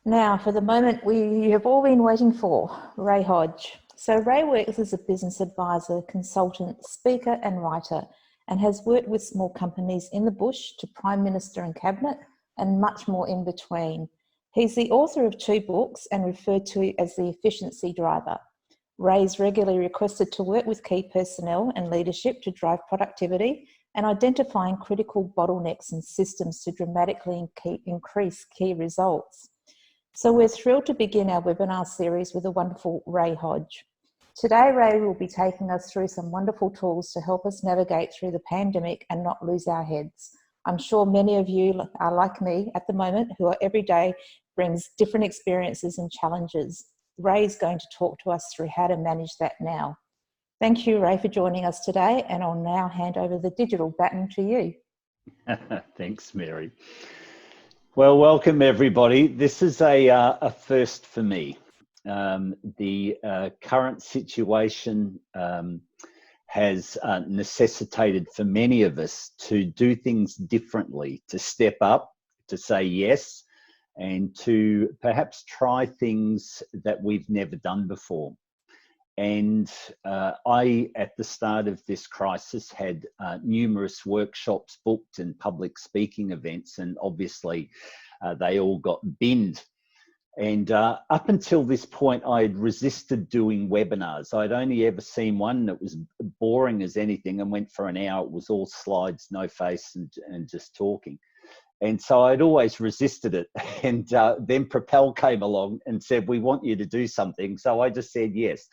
Now, for the moment we have all been waiting for, Ray Hodge. So Ray works as a business advisor, consultant, speaker and writer, and has worked with small companies in the bush to Prime Minister and Cabinet and much more in between. He's the author of 2 books and referred to as the efficiency driver. Ray is regularly requested to work with key personnel and leadership to drive productivity and identifying critical bottlenecks and systems to dramatically increase key results. So we're thrilled to begin our webinar series with the wonderful Ray Hodge. Today, Ray will be taking us through some wonderful tools to help us navigate through the pandemic and not lose our heads. I'm sure many of you are like me at the moment, who are every day brings different experiences and challenges. Ray is going to talk to us through how to manage that now. Thank you, Ray, for joining us today, and I'll now hand over the digital baton to you. Thanks, Mary. Well, welcome everybody. This is a first for me. The current situation has necessitated for many of us to do things differently, to step up, to say yes, and to perhaps try things that we've never done before. And I, at the start of this crisis, had numerous workshops booked and public speaking events, and obviously they all got binned. And up until this point, I had resisted doing webinars. I'd only ever seen one that was boring as anything and went for an hour. It was all slides, no face, and just talking. And so I'd always resisted it. And then Propel came along and said, we want you to do something. So I just said yes.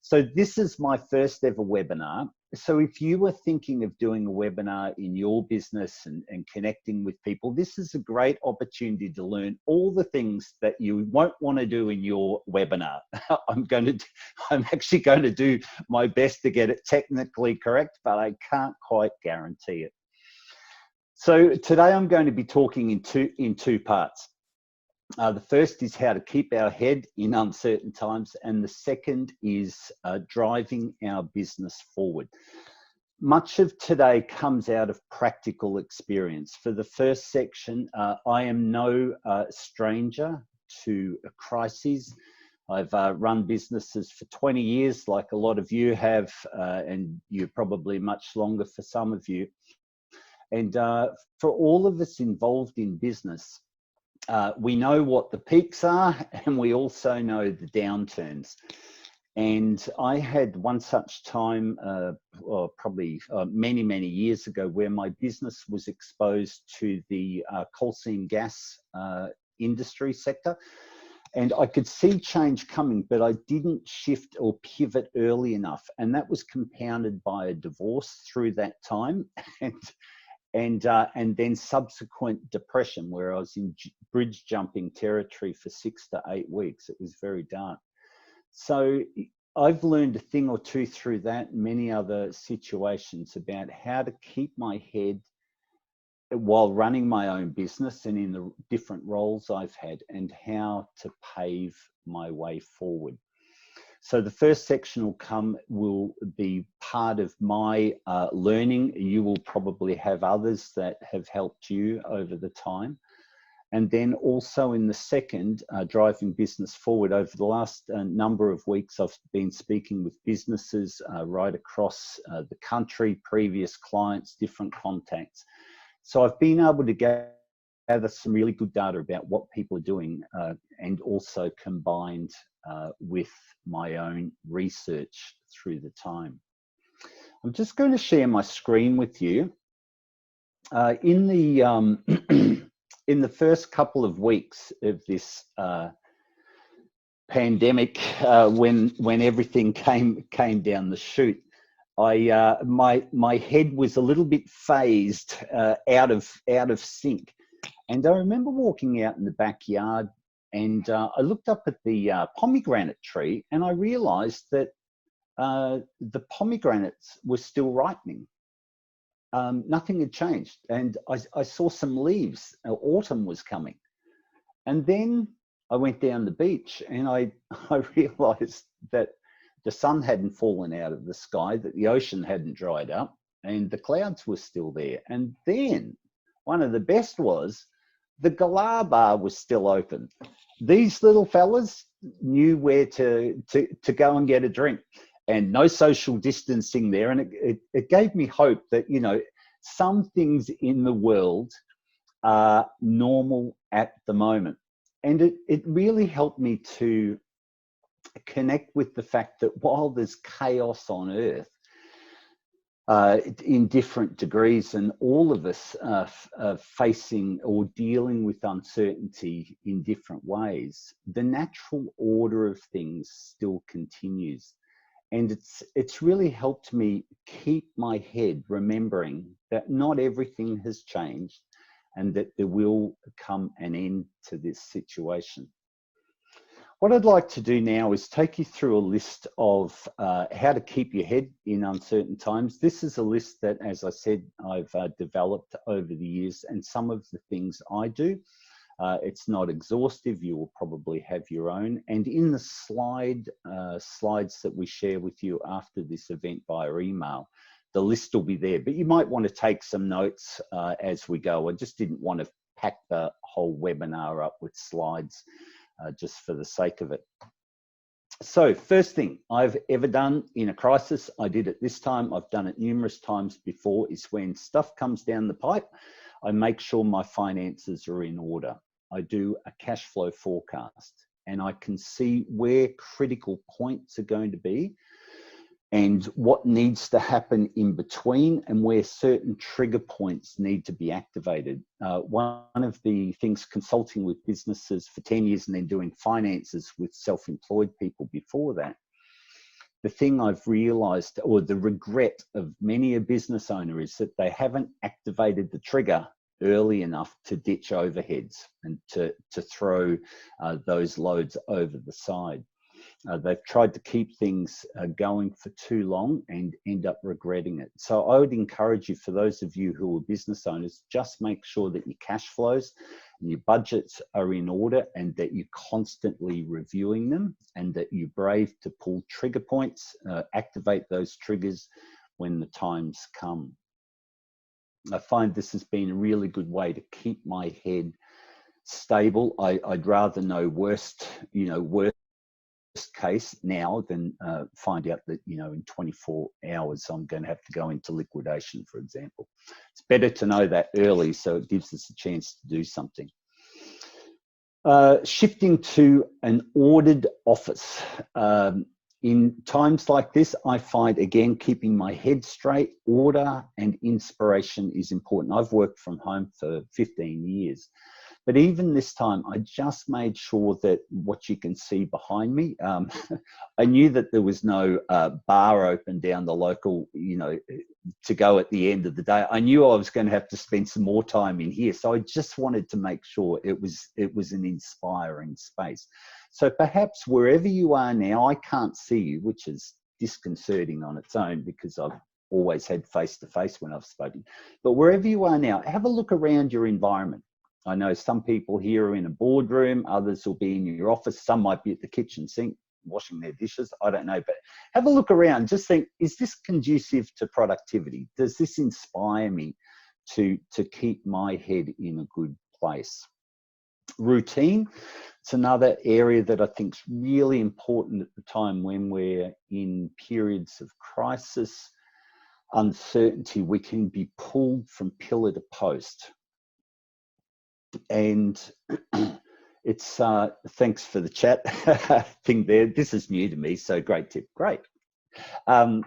So this is my first ever webinar. So if you were thinking of doing a webinar in your business and connecting with people, this is a great opportunity to learn all the things that you won't want to do in your webinar. I'm actually going to do my best to get it technically correct, but I can't quite guarantee it. So today I'm going to be talking in two parts. The first is how to keep our head in uncertain times, and the second is driving our business forward. Much of today comes out of practical experience. For the first section, I am no stranger to crises. I've run businesses for 20 years, like a lot of you have, and you're probably much longer for some of you. And for all of us involved in business, we know what the peaks are, and we also know the downturns. And I had one such time, probably many, many years ago, where my business was exposed to the coal seam gas industry sector. And I could see change coming, but I didn't shift or pivot early enough. And that was compounded by a divorce through that time. And then subsequent depression, where I was in bridge jumping territory for 6 to 8 weeks. It was very dark. So I've learned a thing or two through that, many other situations, about how to keep my head while running my own business and in the different roles I've had, and how to pave my way forward. So the first section will be part of my learning. You will probably have others that have helped you over the time. And then also in the second, driving business forward, over the last number of weeks, I've been speaking with businesses right across the country, previous clients, different contacts. So I've been able to gather some really good data about what people are doing, and also combined with my own research through the time. I'm just going to share my screen with you. In the first couple of weeks of this pandemic, when everything came down the chute, my head was a little bit phased, out of sync. And I remember walking out in the backyard, and I looked up at the pomegranate tree, and I realized that the pomegranates were still ripening. Nothing had changed. And I saw some leaves. Autumn was coming. And then I went down the beach, and I realized that the sun hadn't fallen out of the sky, that the ocean hadn't dried up, and the clouds were still there. And then one of the best was the Galah bar was still open. these little fellas knew where to go and get a drink, and no social distancing there. And it gave me hope that, you know, some things in the world are normal at the moment. And it really helped me to connect with the fact that while there's chaos on earth, in different degrees, and all of us are facing or dealing with uncertainty in different ways, the natural order of things still continues. And it's really helped me keep my head remembering that not everything has changed and that there will come an end to this situation. What I'd like to do now is take you through a list of how to keep your head in uncertain times. This is a list that, as I said, I've developed over the years, and some of the things I do. It's not exhaustive. You will probably have your own. And in the slides that we share with you after this event via email, the list will be there. But you might want to take some notes as we go. I just didn't want to pack the whole webinar up with slides just for the sake of it. So first thing I've ever done in a crisis, I did it this time, I've done it numerous times before, is when stuff comes down the pipe, I make sure my finances are in order. I do a cash flow forecast, and I can see where critical points are going to be and what needs to happen in between, and where certain trigger points need to be activated. One of the things consulting with businesses for 10 years and then doing finances with self-employed people before that, the thing I've realized, or the regret of many a business owner, is that they haven't activated the trigger early enough to ditch overheads and to throw those loads over the side. They've tried to keep things going for too long and end up regretting it. So I would encourage you, for those of you who are business owners, just make sure that your cash flows and your budgets are in order, and that you're constantly reviewing them, and that you're brave to pull trigger points, activate those triggers when the times come. I find this has been a really good way to keep my head stable. I'd rather know worst case now than find out that, you know, in 24 hours I'm going to have to go into liquidation, for example. It's better to know that early, so it gives us a chance to do something. Shifting to an ordered office. In times like this, I find, again, keeping my head straight, order and inspiration is important. I've worked from home for 15 years. But even this time, I just made sure that what you can see behind me, I knew that there was no bar open down the local, you know, to go at the end of the day. I knew I was going to have to spend some more time in here. So I just wanted to make sure it was an inspiring space. So perhaps wherever you are now, I can't see you, which is disconcerting on its own, because I've always had face-to-face when I've spoken. But wherever you are now, have a look around your environment. I know some people here are in a boardroom, others will be in your office, some might be at the kitchen sink washing their dishes, I don't know. But have a look around, just think, is this conducive to productivity? Does this inspire me to keep my head in a good place? Routine, it's another area that I think is really important at the time when we're in periods of crisis, uncertainty. We can be pulled from pillar to post. And it's thanks for the chat thing there. This is new to me, so great tip. Great. When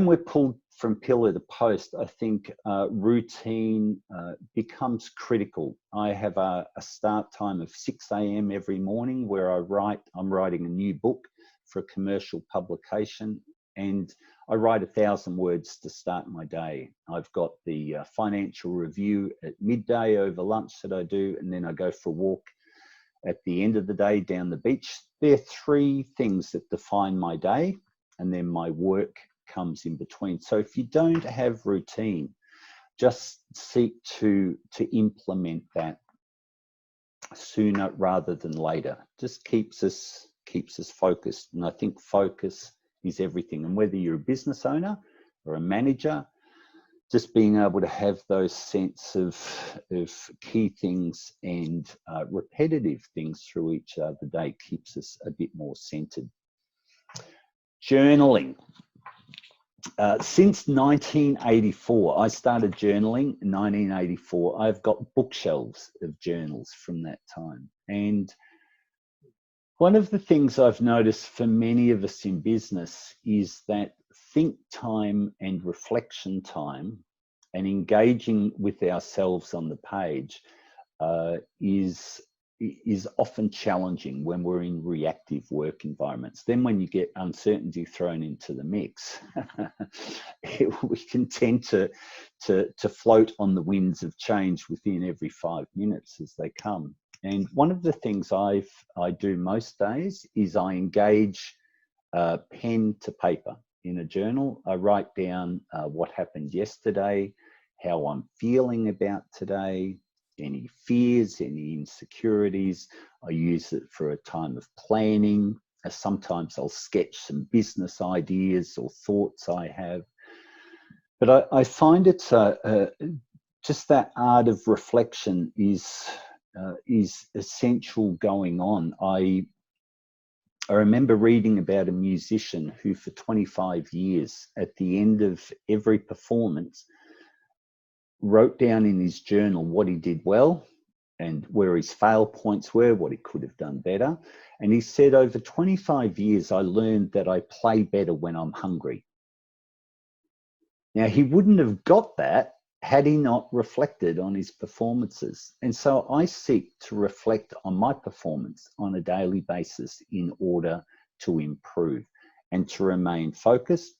we're pulled from pillar to post, I think routine becomes critical. I have a start time of 6 a.m. every morning where I'm writing a new book for a commercial publication, and I write 1,000 words to start my day. I've got the financial review at midday over lunch that I do, and then I go for a walk at the end of the day down the beach. There are 3 things that define my day, and then my work comes in between. So if you don't have routine, just seek to implement that sooner rather than later. Just keeps us focused, and I think focus is everything. And whether you're a business owner or a manager, just being able to have those sense of key things and repetitive things through each the day keeps us a bit more centered. Journaling. Since 1984, I started journaling in 1984. I've got bookshelves of journals from that time. And one of the things I've noticed for many of us in business is that think time and reflection time and engaging with ourselves on the page is often challenging when we're in reactive work environments. Then when you get uncertainty thrown into the mix, we can tend to float on the winds of change within every 5 minutes as they come. And one of the things I do most days is I engage pen to paper in a journal. I write down what happened yesterday, how I'm feeling about today, any fears, any insecurities. I use it for a time of planning. Sometimes I'll sketch some business ideas or thoughts I have. But I find it's just that art of reflection is essential going on. I remember reading about a musician who for 25 years, at the end of every performance, wrote down in his journal what he did well and where his fail points were, what he could have done better. And he said, over 25 years, I learned that I play better when I'm hungry. Now, he wouldn't have got that had he not reflected on his performances. And so I seek to reflect on my performance on a daily basis in order to improve and to remain focused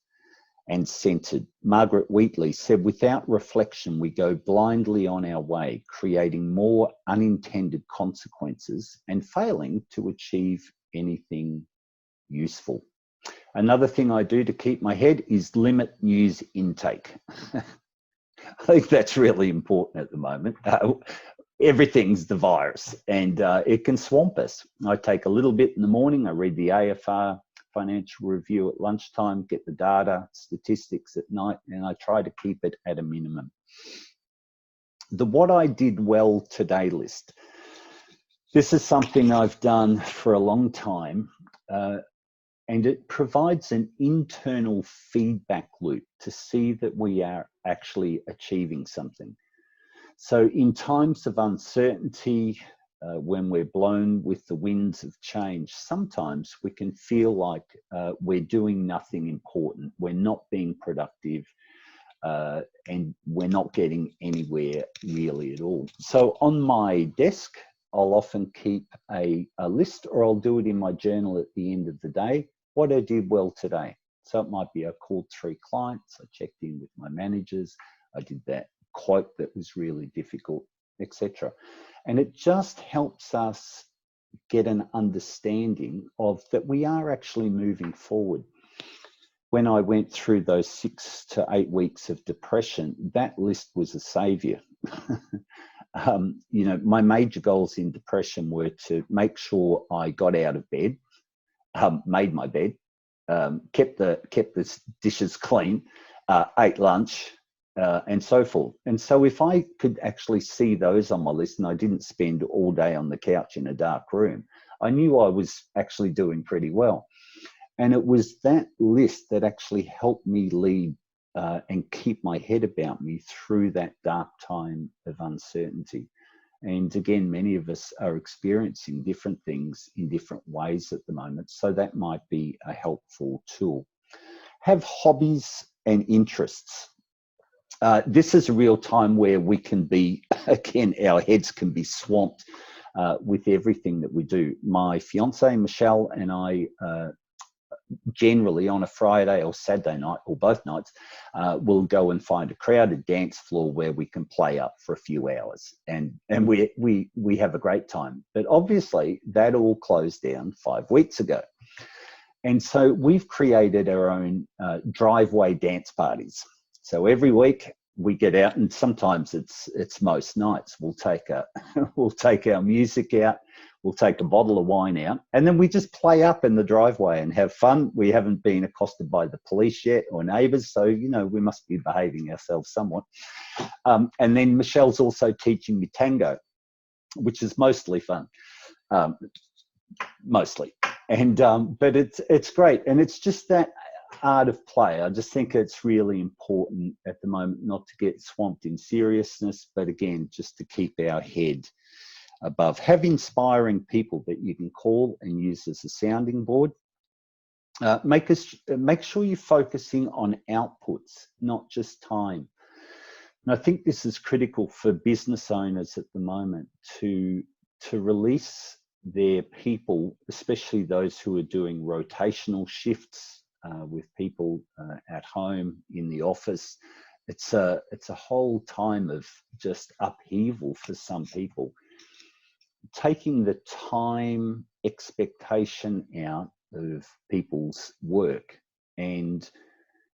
and centered. Margaret Wheatley said, without reflection, we go blindly on our way, creating more unintended consequences and failing to achieve anything useful. Another thing I do to keep my head is limit news intake. I think that's really important at the moment. Everything's the virus and it can swamp us. I take a little bit in the morning, I read the AFR Financial Review at lunchtime, get the data, statistics at night, and I try to keep it at a minimum. The what I did well today list. This is something I've done for a long time, and it provides an internal feedback loop to see that we are actually achieving something. So in times of uncertainty, when we're blown with the winds of change, sometimes we can feel like we're doing nothing important, we're not being productive, and we're not getting anywhere really at all. So on my desk, I'll often keep a list, or I'll do it in my journal at the end of the day, what I did well today. So it might be I called 3 clients, I checked in with my managers, I did that quote that was really difficult, etc. And it just helps us get an understanding of that we are actually moving forward. When I went through those 6 to 8 weeks of depression, that list was a savior. You know, my major goals in depression were to make sure I got out of bed, made my bed, kept the dishes clean, ate lunch, and so forth. And so if I could actually see those on my list and I didn't spend all day on the couch in a dark room, I knew I was actually doing pretty well. And it was that list that actually helped me lead and keep my head about me through that dark time of uncertainty. And again, many of us are experiencing different things in different ways at the moment. So that might be a helpful tool. Have hobbies and interests. This is a real time where we can be, again, our heads can be swamped with everything that we do. My fiance, Michelle, and I generally on a Friday or Saturday night, or both nights, we'll go and find a crowded dance floor where we can play up for a few hours. And we have a great time. But obviously, that all closed down 5 weeks ago. And so we've created our own driveway dance parties. So every week we get out, and sometimes it's most nights we'll take our music out, We'll take a bottle of wine out, and then we just play up in the driveway and have fun. We haven't been accosted by the police yet or neighbours, so, you know, we must be behaving ourselves somewhat. And then Michelle's also teaching me tango, which is mostly fun, mostly. And but it's great, and it's just that art of play. I just think it's really important at the moment not to get swamped in seriousness, but again, just to keep our head above. Have inspiring people that you can call and use as a sounding board. Make sure you're focusing on outputs, not just time. And I think this is critical for business owners at the moment to release their people, especially those who are doing rotational shifts with people at home, in the office. It's a whole time of just upheaval for some people. Taking the time expectation out of people's work and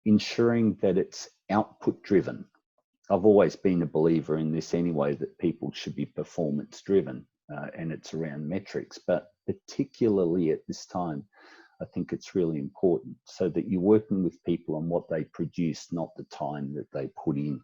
ensuring that it's output driven. I've always been a believer in this anyway, that people should be performance driven, and it's around metrics, but particularly at this time, I think it's really important so that you're working with people on what they produce, not the time that they put in.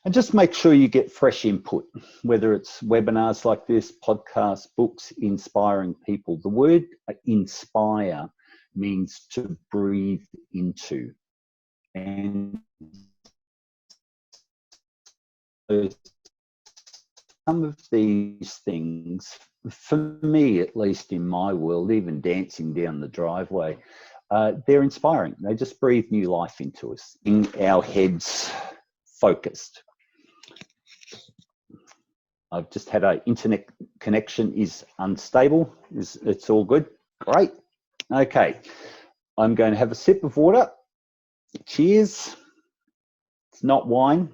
And just make sure you get fresh input, whether it's webinars like this, podcasts, books, inspiring people. The word inspire means to breathe into. And some of these things, for me, at least in my world, even dancing down the driveway, they're inspiring. They just breathe new life into us, in our heads focused. I've just had an internet connection is unstable. It's all good. Great. Okay. I'm going to have a sip of water. Cheers. It's not wine.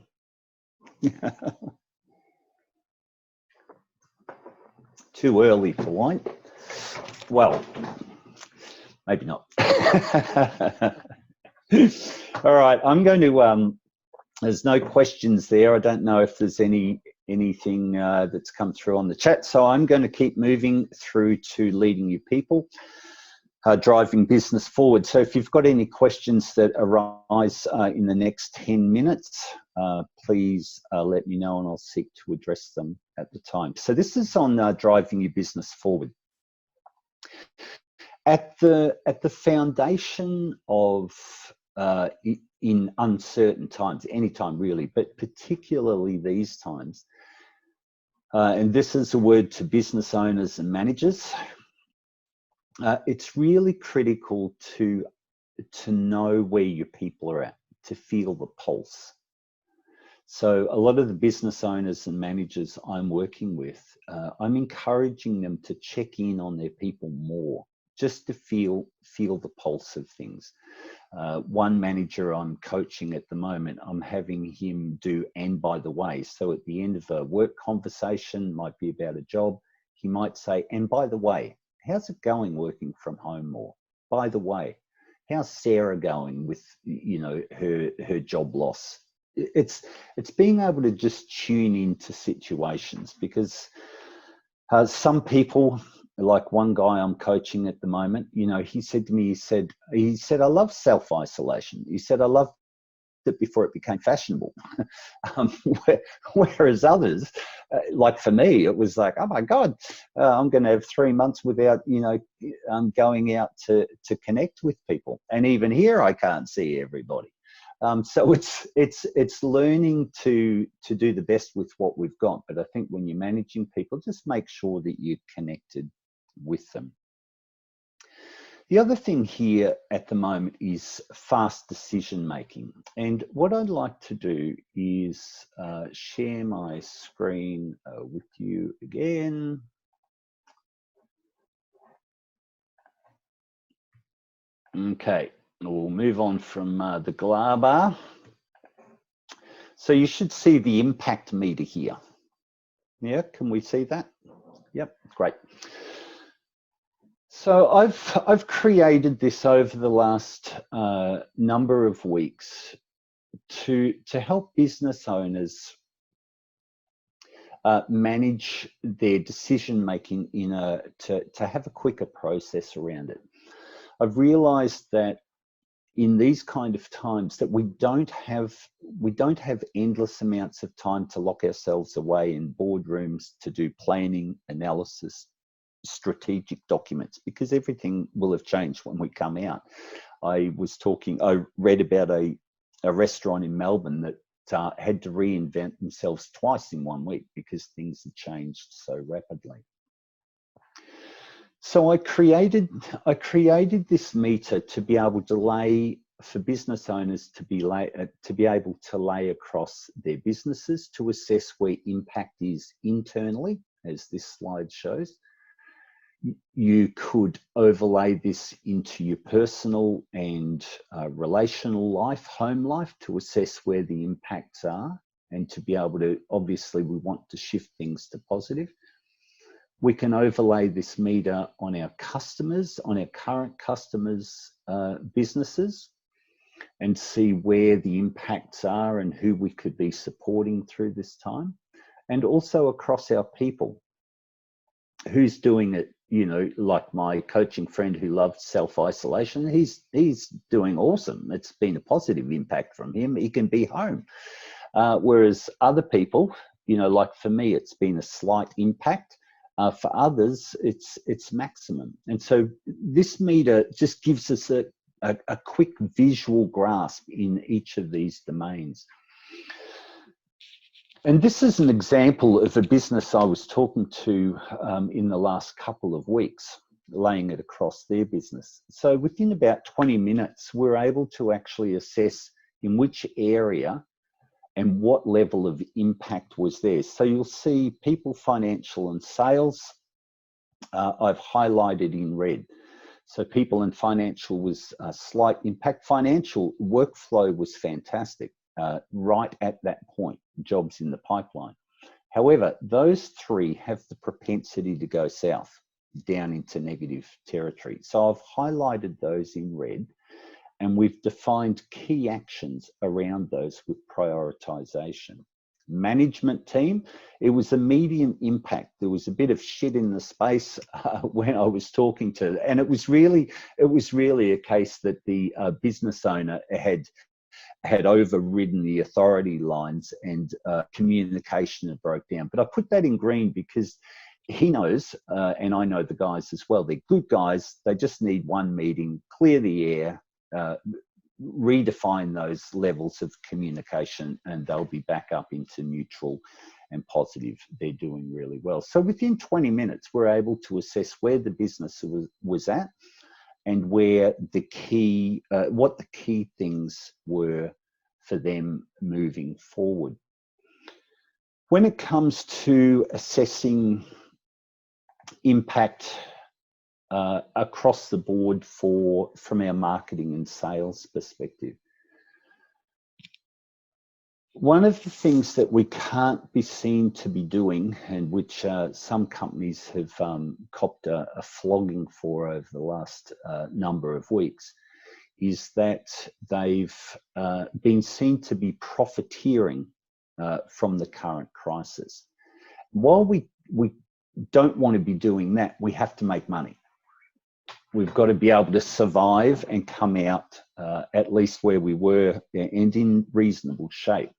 Too early for wine. Well, maybe not. All right. I'm going to, there's no questions there. I don't know if there's anything that's come through on the chat. So I'm going to keep moving through to leading you people, driving business forward. So if you've got any questions that arise in the next 10 minutes, please let me know and I'll seek to address them at the time. So this is on driving your business forward. At the foundation of in uncertain times, any time really, but particularly these times, and this is a word to business owners and managers, it's really critical to know where your people are at, to feel the pulse. So a lot of the business owners and managers I'm working with, I'm encouraging them to check in on their people more, just to feel the pulse of things. One manager I'm coaching at the moment, I'm having him do "and by the way." So at the end of a work conversation, might be about a job, he might say, "And by the way, how's it going working from home more? By the way, how's Sarah going with, you know, her job loss?" It's being able to just tune into situations, because some people, like one guy I'm coaching at the moment, you know, he said to me, he said, "I love self-isolation." He said, "I loved it before it became fashionable." Whereas others, like for me, it was like, oh my God, I'm going to have 3 months without, you know, going out to connect with people. And even here, I can't see everybody. So it's learning to do the best with what we've got. But I think when you're managing people, just make sure that you're connected with them. The other thing here at the moment is fast decision making. And what I'd like to do is share my screen with you again. Okay, we'll move on from the GLAR bar. So you should see the impact meter here. Yeah, can we see that? Yep, great. So I've created this over the last number of weeks to help business owners manage their decision making to have a quicker process around it. I've realized that in these kind of times that we don't have endless amounts of time to lock ourselves away in boardrooms to do planning, analysis, strategic documents, because everything will have changed when we come out. I read about a restaurant in Melbourne that had to reinvent themselves twice in 1 week because things had changed so rapidly. So I created this meter to be able to lay for business owners to be able to lay across their businesses to assess where impact is internally, as this slide shows. You could overlay this into your personal and relational life, home life, to assess where the impacts are, and to be able to, obviously we want to shift things to positive. We can overlay this meter on our customers, on our current customers' businesses, and see where the impacts are and who we could be supporting through this time. And also across our people. Who's doing it, you know, like my coaching friend who loved self-isolation, he's doing awesome. It's been a positive impact from him. He can be home. Whereas other people, you know, like for me, it's been a slight impact. For others, it's maximum. And so this meter just gives us a quick visual grasp in each of these domains. And this is an example of a business I was talking to in the last couple of weeks, laying it across their business. So within about 20 minutes, we're able to actually assess in which area and what level of impact was there. So you'll see people, financial and sales, I've highlighted in red. So people and financial was a slight impact. Financial workflow was fantastic right at that point, jobs in the pipeline. However, those three have the propensity to go south, down into negative territory. So I've highlighted those in red, and we've defined key actions around those with prioritization. Management team, it was a medium impact. There was a bit of shit in the space when I was talking to, and it was really a case that the business owner had overridden the authority lines, and communication had broke down. But I put that in green because he knows, and I know the guys as well, they're good guys. They just need one meeting, clear the air, redefine those levels of communication, and they'll be back up into neutral and positive. They're doing really well. So within 20 minutes, we're able to assess where the business was at, and where the key, what the key things were for them moving forward. When it comes to assessing impact across the board from our marketing and sales perspective, one of the things that we can't be seen to be doing, and which some companies have copped a flogging for over the last number of weeks, is that they've been seen to be profiteering from the current crisis. While we don't want to be doing that, we have to make money. We've got to be able to survive and come out at least where we were, and in reasonable shape.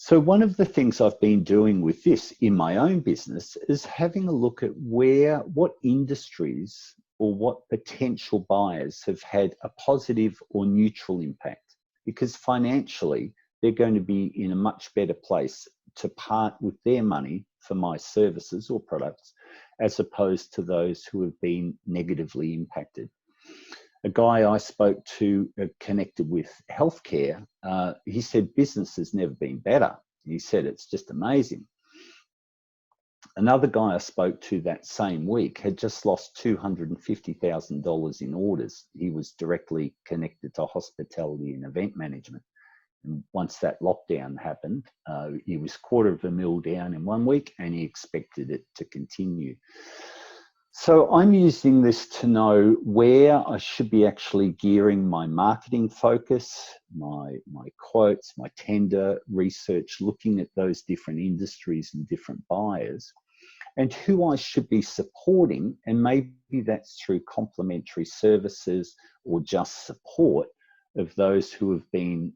So one of the things I've been doing with this in my own business is having a look at what industries or what potential buyers have had a positive or neutral impact, because financially they're going to be in a much better place to part with their money for my services or products, as opposed to those who have been negatively impacted. A guy I spoke to connected with healthcare, he said business has never been better. He said it's just amazing. Another guy I spoke to that same week had just lost $250,000 in orders. He was directly connected to hospitality and event management. And once that lockdown happened, he was $250,000 down in 1 week, and he expected it to continue. So I'm using this to know where I should be actually gearing my marketing focus, my quotes, my tender research, looking at those different industries and different buyers, and who I should be supporting. And maybe that's through complementary services or just support of those who have been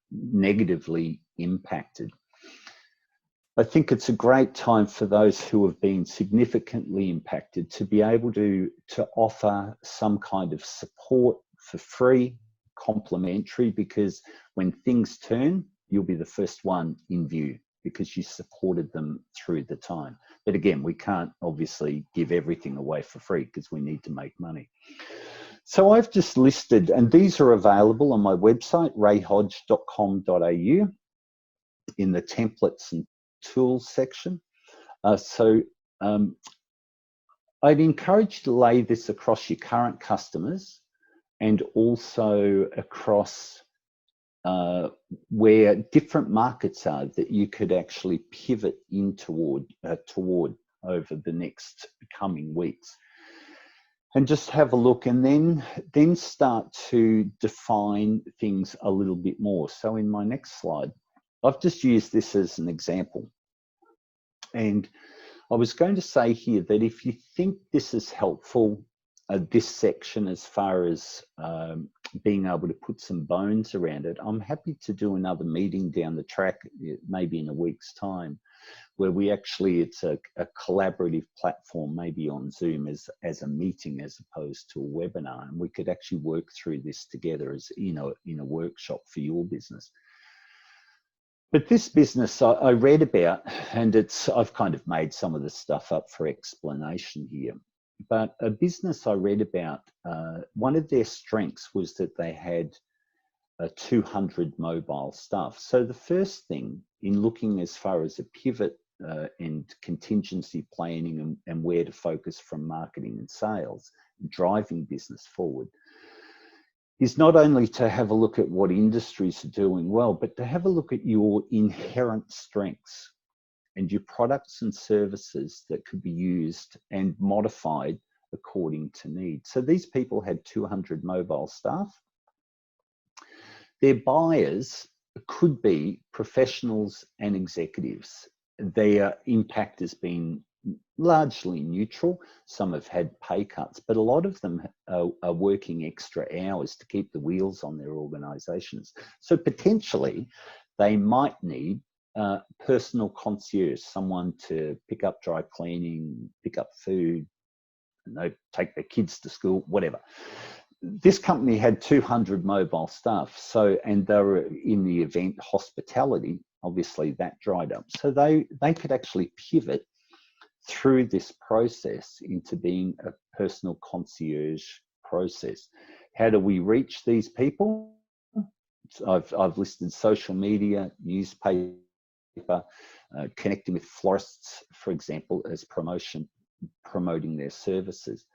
negatively impacted. I think it's a great time for those who have been significantly impacted to be able to offer some kind of support for free, complimentary, because when things turn, you'll be the first one in view because you supported them through the time. But again, we can't obviously give everything away for free because we need to make money. So I've just listed, and these are available on my website, rayhodge.com.au, in the templates and tools section. I'd encourage you to lay this across your current customers and also across where different markets are that you could actually pivot in toward over the next coming weeks. And just have a look, and then start to define things a little bit more. So in my next slide, I've just used this as an example. And I was going to say here that if you think this is helpful, this section as far as being able to put some bones around it, I'm happy to do another meeting down the track, maybe in a week's time, where we actually, it's a collaborative platform, maybe on Zoom as a meeting as opposed to a webinar. And we could actually work through this together as in a workshop for your business. But this business I read about, and I've kind of made some of the stuff up for explanation here, but a business I read about, one of their strengths was that they had 200 mobile staff. So the first thing in looking as far as a pivot and contingency planning and where to focus from marketing and sales, driving business forward, is not only to have a look at what industries are doing well, but to have a look at your inherent strengths and your products and services that could be used and modified according to need. So these people had 200 mobile staff. Their buyers could be professionals and executives. Their impact has been largely neutral. Some have had pay cuts, but a lot of them are working extra hours to keep the wheels on their organizations. So potentially they might need personal concierge, someone to pick up dry cleaning, pick up food, take their kids to school, whatever. This company had 200 mobile staff, and they were in the event hospitality. Obviously that dried up. So they could actually pivot through this process into being a personal concierge process. How do we reach these people? I've listed social media, newspaper, connecting with florists, for example, as promoting their services.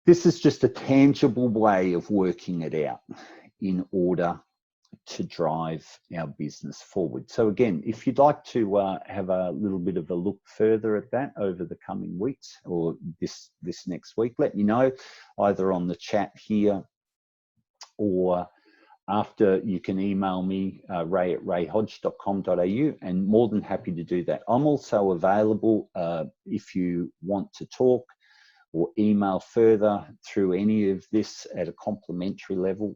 This is just a tangible way of working it out in order to drive our business forward. So again, if you'd like to have a little bit of a look further at that over the coming weeks or this next week, let me know either on the chat here or after. You can email me, ray@rayhodge.com.au, and more than happy to do that. I'm also available if you want to talk or email further through any of this at a complimentary level.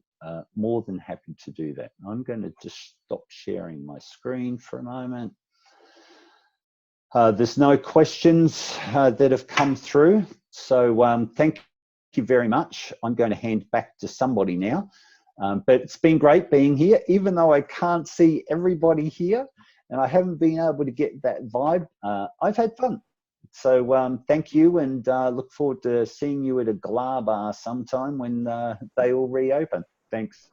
More than happy to do that. I'm going to just stop sharing my screen for a moment. There's no questions that have come through. So thank you very much. I'm going to hand back to somebody now. But it's been great being here, even though I can't see everybody here and I haven't been able to get that vibe. I've had fun. So thank you, and look forward to seeing you at a Glar bar sometime when they all reopen. Thanks.